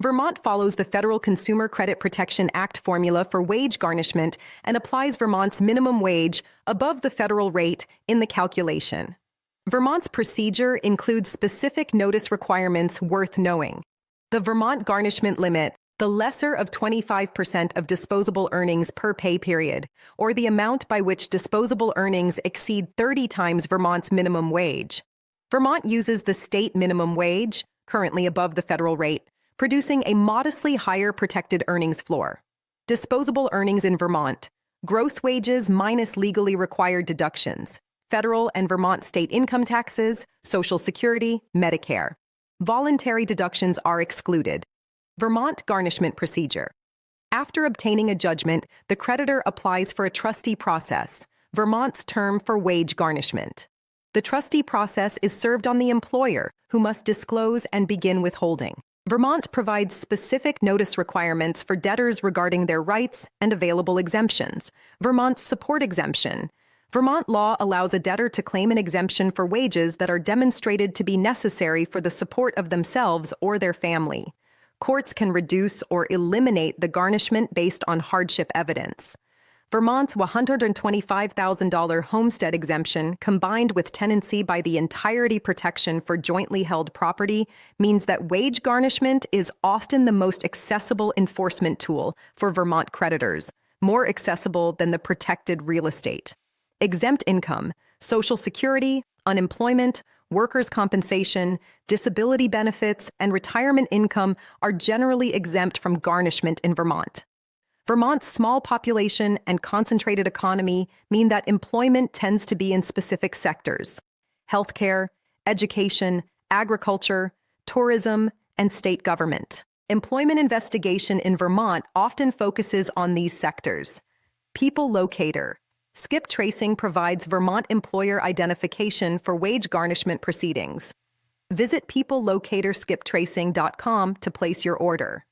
Vermont follows the Federal Consumer Credit Protection Act formula for wage garnishment and applies Vermont's minimum wage above the federal rate in the calculation. Vermont's procedure includes specific notice requirements worth knowing. The Vermont garnishment limit, the lesser of 25% of disposable earnings per pay period, or the amount by which disposable earnings exceed 30 times Vermont's minimum wage. Vermont uses the state minimum wage, currently above the federal rate, producing a modestly higher protected earnings floor. Disposable earnings in Vermont: gross wages minus legally required deductions, federal and Vermont state income taxes, Social Security, Medicare. Voluntary deductions are excluded. Vermont garnishment procedure. After obtaining a judgment, the creditor applies for a trustee process, Vermont's term for wage garnishment. The trustee process is served on the employer, who must disclose and begin withholding. Vermont provides specific notice requirements for debtors regarding their rights and available exemptions. Vermont's support exemption. Vermont law allows a debtor to claim an exemption for wages that are demonstrated to be necessary for the support of themselves or their family. Courts can reduce or eliminate the garnishment based on hardship evidence. Vermont's $125,000 homestead exemption, combined with tenancy by the entirety protection for jointly held property, means that wage garnishment is often the most accessible enforcement tool for Vermont creditors, more accessible than the protected real estate. Exempt income, Social Security, unemployment, workers' compensation, disability benefits, and retirement income are generally exempt from garnishment in Vermont. Vermont's small population and concentrated economy mean that employment tends to be in specific sectors: healthcare, education, agriculture, tourism, and state government. Employment investigation in Vermont often focuses on these sectors. People Locator. Skip tracing provides Vermont employer identification for wage garnishment proceedings. Visit peoplelocatorskiptracing.com to place your order.